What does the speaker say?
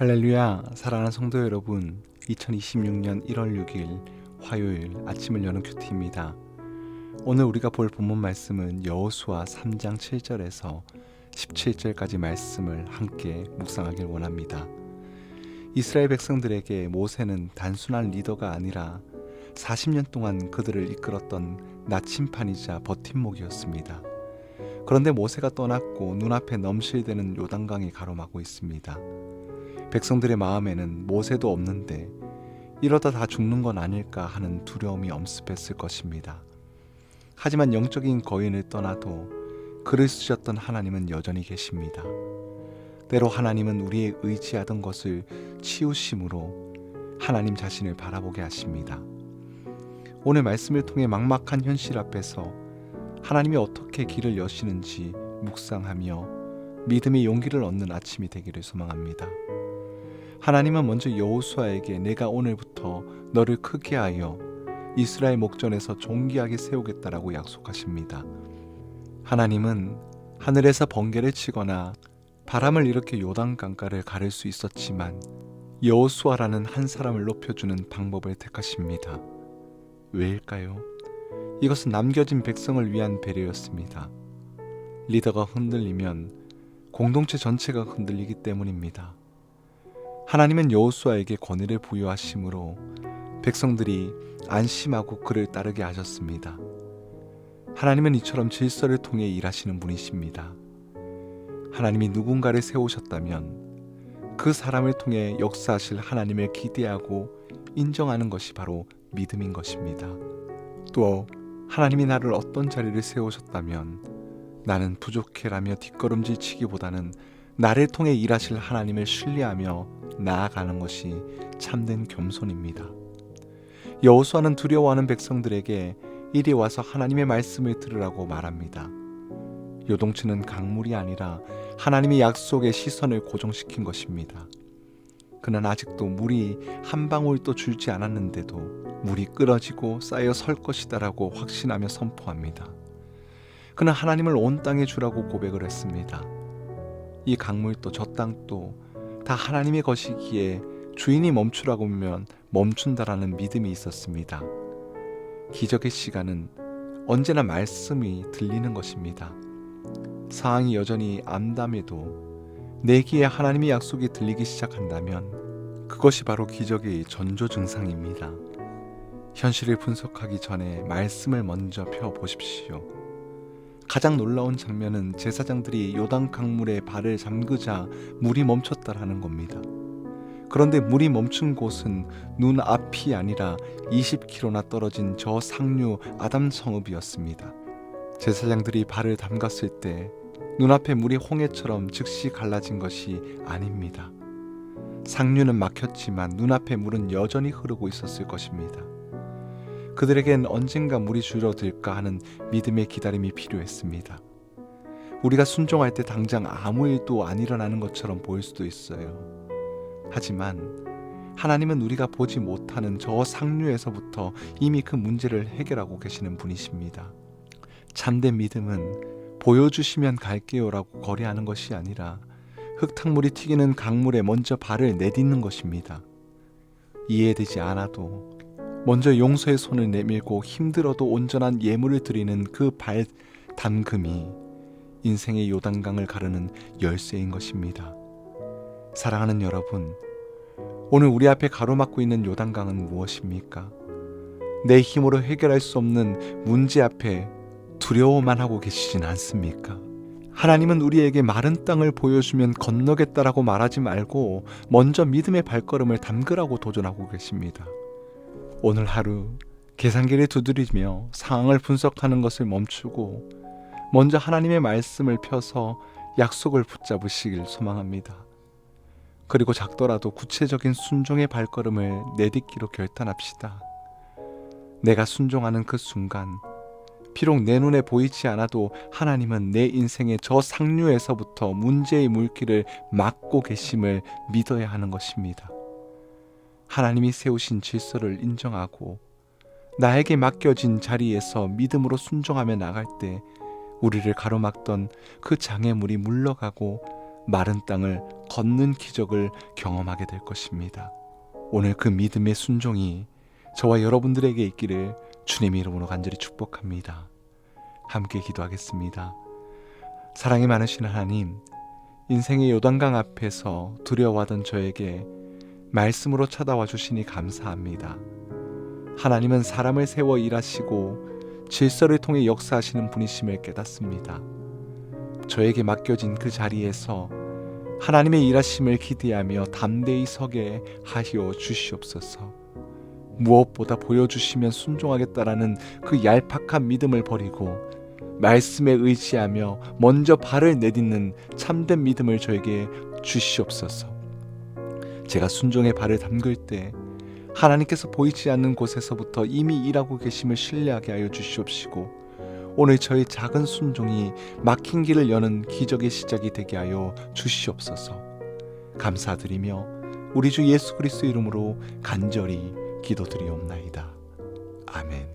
할렐루야, 사랑하는 성도 여러분, 2026년 1월 6일 화요일 아침을 여는 큐티입니다. 오늘 우리가 볼 본문 말씀은 여호수아 3장 7절에서 17절까지 말씀을 함께 묵상하길 원합니다. 이스라엘 백성들에게 모세는 단순한 리더가 아니라 40년 동안 그들을 이끌었던 나침판이자 버팀목이었습니다. 그런데 모세가 떠났고 눈앞에 넘실대는 요단강이 가로막고 있습니다. 백성들의 마음에는 모세도 없는데 이러다 다 죽는 건 아닐까 하는 두려움이 엄습했을 것입니다. 하지만 영적인 거인을 떠나도 그를 쓰셨던 하나님은 여전히 계십니다. 때로 하나님은 우리의 의지하던 것을 치우심으로 하나님 자신을 바라보게 하십니다. 오늘 말씀을 통해 막막한 현실 앞에서 하나님이 어떻게 길을 여시는지 묵상하며 믿음의 용기를 얻는 아침이 되기를 소망합니다. 하나님은 먼저 여호수아에게 내가 오늘부터 너를 크게 하여 이스라엘 목전에서 존귀하게 세우겠다라고 약속하십니다. 하나님은 하늘에서 번개를 치거나 바람을 일으켜 요단강가를 가를 수 있었지만 여호수아라는 한 사람을 높여주는 방법을 택하십니다. 왜일까요? 이것은 남겨진 백성을 위한 배려였습니다. 리더가 흔들리면 공동체 전체가 흔들리기 때문입니다. 하나님은 여호수아에게 권위를 부여하심으로 백성들이 안심하고 그를 따르게 하셨습니다. 하나님은 이처럼 질서를 통해 일하시는 분이십니다. 하나님이 누군가를 세우셨다면 그 사람을 통해 역사하실 하나님을 기대하고 인정하는 것이 바로 믿음인 것입니다. 또 하나님이 나를 어떤 자리를 세우셨다면 나는 부족해라며 뒷걸음질 치기보다는 나를 통해 일하실 하나님을 신뢰하며 나아가는 것이 참된 겸손입니다. 여호수아는 두려워하는 백성들에게 이리 와서 하나님의 말씀을 들으라고 말합니다. 요동치는 강물이 아니라 하나님의 약속의 시선을 고정시킨 것입니다. 그는 아직도 물이 한 방울도 줄지 않았는데도 물이 끓어지고 쌓여 설 것이다라고 확신하며 선포합니다. 그는 하나님을 온 땅에 주라고 고백을 했습니다. 이 강물도 저 땅도 다 하나님의 것이기에 주인이 멈추라고 하면 멈춘다라는 믿음이 있었습니다. 기적의 시간은 언제나 말씀이 들리는 것입니다. 상황이 여전히 암담해도 내 귀에 하나님의 약속이 들리기 시작한다면 그것이 바로 기적의 전조 증상입니다. 현실을 분석하기 전에 말씀을 먼저 펴보십시오. 가장 놀라운 장면은 제사장들이 요단 강물에 발을 잠그자 물이 멈췄다라는 겁니다. 그런데 물이 멈춘 곳은 눈앞이 아니라 20km나 떨어진 저 상류 아담 성읍이었습니다. 제사장들이 발을 담갔을 때 눈앞에 물이 홍해처럼 즉시 갈라진 것이 아닙니다. 상류는 막혔지만 눈앞에 물은 여전히 흐르고 있었을 것입니다. 그들에겐 언젠가 물이 줄어들까 하는 믿음의 기다림이 필요했습니다. 우리가 순종할 때 당장 아무 일도 안 일어나는 것처럼 보일 수도 있어요. 하지만 하나님은 우리가 보지 못하는 저 상류에서부터 이미 그 문제를 해결하고 계시는 분이십니다. 참된 믿음은 보여주시면 갈게요라고 거래하는 것이 아니라 흙탕물이 튀기는 강물에 먼저 발을 내딛는 것입니다. 이해되지 않아도 먼저 용서의 손을 내밀고 힘들어도 온전한 예물을 드리는 그 발 담금이 인생의 요단강을 가르는 열쇠인 것입니다. 사랑하는 여러분, 오늘 우리 앞에 가로막고 있는 요단강은 무엇입니까? 내 힘으로 해결할 수 없는 문제 앞에 두려워만 하고 계시진 않습니까? 하나님은 우리에게 마른 땅을 보여주면 건너겠다라고 말하지 말고 먼저 믿음의 발걸음을 담그라고 도전하고 계십니다. 오늘 하루 계산기를 두드리며 상황을 분석하는 것을 멈추고 먼저 하나님의 말씀을 펴서 약속을 붙잡으시길 소망합니다. 그리고 작더라도 구체적인 순종의 발걸음을 내딛기로 결단합시다. 내가 순종하는 그 순간 비록 내 눈에 보이지 않아도 하나님은 내 인생의 저 상류에서부터 문제의 물길을 막고 계심을 믿어야 하는 것입니다. 하나님이 세우신 질서를 인정하고 나에게 맡겨진 자리에서 믿음으로 순종하며 나갈 때 우리를 가로막던 그 장애물이 물러가고 마른 땅을 걷는 기적을 경험하게 될 것입니다. 오늘 그 믿음의 순종이 저와 여러분들에게 있기를 주님의 이름으로 간절히 축복합니다. 함께 기도하겠습니다. 사랑이 많으신 하나님, 인생의 요단강 앞에서 두려워하던 저에게 말씀으로 찾아와 주시니 감사합니다. 하나님은 사람을 세워 일하시고 질서를 통해 역사하시는 분이심을 깨닫습니다. 저에게 맡겨진 그 자리에서 하나님의 일하심을 기대하며 담대히 서게 하여 주시옵소서. 무엇보다 보여주시면 순종하겠다라는 그 얄팍한 믿음을 버리고 말씀에 의지하며 먼저 발을 내딛는 참된 믿음을 저에게 주시옵소서. 제가 순종의 발을 담글 때 하나님께서 보이지 않는 곳에서부터 이미 일하고 계심을 신뢰하게 하여 주시옵시고, 오늘 저의 작은 순종이 막힌 길을 여는 기적의 시작이 되게 하여 주시옵소서. 감사드리며 우리 주 예수 그리스도 이름으로 간절히 기도드리옵나이다. 아멘.